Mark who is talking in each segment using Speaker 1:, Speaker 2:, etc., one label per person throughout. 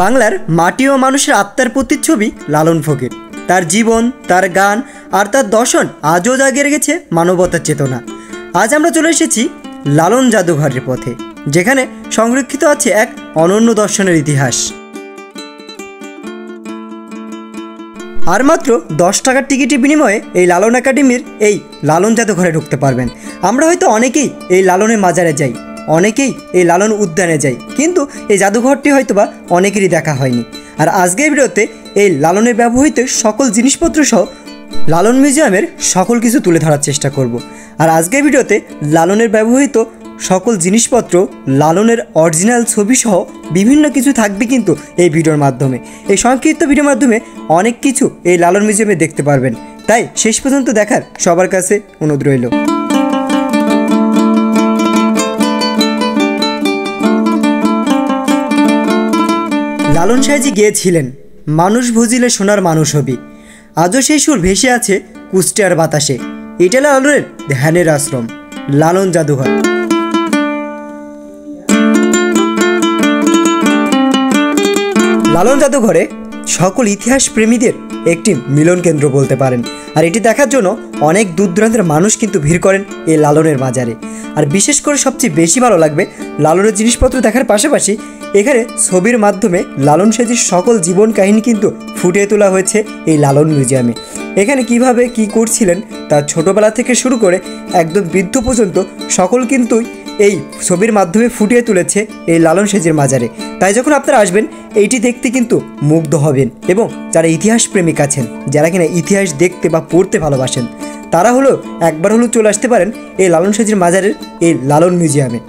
Speaker 1: বাংলার মাটি ও মানুষের আত্মার প্রতিচ্ছবি লালন ফকির। তার জীবন, তার গান আর তার দর্শন আজও জাগিয়ে রেখেছে মানবতার চেতনা। আজ আমরা চলে এসেছি লালন জাদুঘরের পথে, যেখানে সংরক্ষিত আছে এক অনন্য দর্শনের ইতিহাস। আর মাত্র 10 টাকার টিকিটের বিনিময়ে এই লালন একাডেমির এই লালন জাদুঘরে ঢুকতে পারবেন। আমরা হয়তো অনেকেই এই লালনের মাজারে যাই, অনেকেই এই লালন উদ্যানে যাই, কিন্তু এই জাদুঘরটি হয়তোবা অনেকেরই দেখা হয়নি। আর আজকের ভিডিওতে এই লালনের ব্যবহৃত সকল জিনিসপত্র সহ লালন মিউজিয়ামের সকল কিছু তুলে ধরার চেষ্টা করব। আর আজকের ভিডিওতে লালনের ব্যবহৃত সকল জিনিসপত্র, লালনের অরিজিনাল ছবি সহ বিভিন্ন কিছু থাকবে কিন্তু এই ভিডিওর মাধ্যমে। এই সংক্ষিপ্ত ভিডিওর মাধ্যমে অনেক কিছু এই লালন মিউজিয়ামে দেখতে পারবেন, তাই শেষ পর্যন্ত দেখার সবার কাছে অনুরোধ রইল। লালন সাহেজি গেয়েছিলেন, মানুষ বুঝিলে সোনার মানুষ হবি। আজও সেই সুর ভেসে আছে কুষ্টিয়ার বাতাসে। এটা লালনের ধ্যানের আশ্রম, লালন জাদুঘর। লালন জাদুঘরে সকল ইতিহাস প্রেমীদের একটি মিলন কেন্দ্র বলতে পারেন। আর এটি দেখার জন্য অনেক দূর দূরান্তের মানুষ কিন্তু ভিড় করেন এই লালনের মাজারে। আর বিশেষ করে সবচেয়ে বেশি ভালো লাগবে লালনের জিনিসপত্র দেখার পাশাপাশি এখানে ছবির মাধ্যমে লালন সাহেজির সকল জীবন কাহিনী কিন্তু ফুটিয়ে তোলা হয়েছে এই লালন মিউজিয়ামে। এখানে কিভাবে কি করছিলেন তার ছোটোবেলা থেকে শুরু করে একদম বৃদ্ধ পর্যন্ত সকল কিন্তু এই ছবির মাধ্যমে ফুটিয়ে তুলেছে এই লালন সাহেজির মাজারে। তাই যখন আপনারা আসবেন এইটি দেখতে কিন্তু মুগ্ধ হবেন, এবং যারা ইতিহাস প্রেমিক আছেন, যারা কিনা ইতিহাস দেখতে বা পড়তে ভালোবাসেন, তারা একবার হলেও চলে আসতে পারেন এই লালন সাহেজির মাজারের এই লালন মিউজিয়ামে।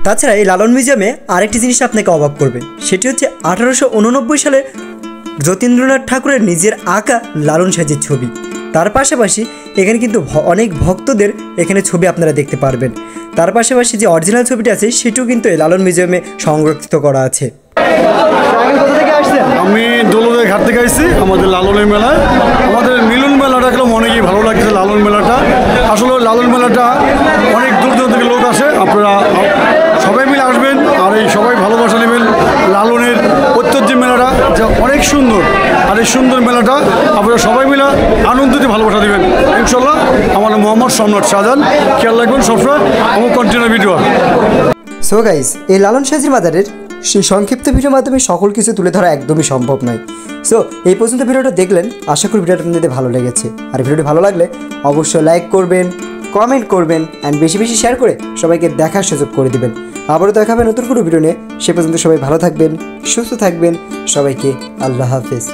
Speaker 1: তাছাড়া এই লালন মিউজিয়ামে আরেকটি জিনিস আপনাকে অবাক করবে, সেটি হচ্ছে 1889 সালে যতীন্দ্রনাথ ঠাকুরের নিজের আঁকা লালন সাহেজির ছবি। তার পাশাপাশি এখানে কিন্তু অনেক ভক্তদের এখানে ছবি আপনারা দেখতে পারবেন। তার পাশাপাশি যে অরিজিনাল ছবিটা আছে সেটিও কিন্তু এই লালন মিউজিয়ামে সংরক্ষিত করা আছে।
Speaker 2: আমি দৌলতের ঘাট থেকে আসছি আমাদের লালনের মেলায়। আমাদের মিলন মেলাটা গেলে অনেকই ভালো লাগছে। লালন মেলাটা আসলে লালন মেলাটা অনেক দূর দূর থেকে লোক আসে, আপনারা সবাই মিলে আসবেন আর এই সবাই ভালোবাসা নেবেন। লালনের ঐতিহ্য মেলাটা যা অনেক সুন্দর, আর এই সুন্দর মেলাটা আপনারা সবাই মিলে আনন্দ দিয়ে ভালোবাসা দেবেন ইনশাল্লাহ। আমার মোহাম্মদ সম্রাট শাহজাহান, খেয়াল রাখবেন সবসময় আমার কন্টিনিউ ভিডিও।
Speaker 1: সো গাইস, এই লালন সাহেজির মাজারের সেই সংক্ষিপ্ত ভিডিওর মাধ্যমে সকল কিছু তুলে ধরা একদমই সম্ভব নয়। সো এই পর্যন্ত ভিডিওটা দেখলেন, আশা করি ভিডিওটা আপনাদের ভালো লেগেছে। আর ভিডিওটি ভালো লাগলে অবশ্যই লাইক করবেন, কমেন্ট করবেন, অ্যান্ড বেশি বেশি শেয়ার করে সবাইকে দেখার সুযোগ করে দিবেন। আবারও দেখা হবে নতুন কোনো ভিডিও নিয়ে। সে পর্যন্ত সবাই ভালো থাকবেন, সুস্থ থাকবেন। সবাইকে আল্লাহ হাফেজ।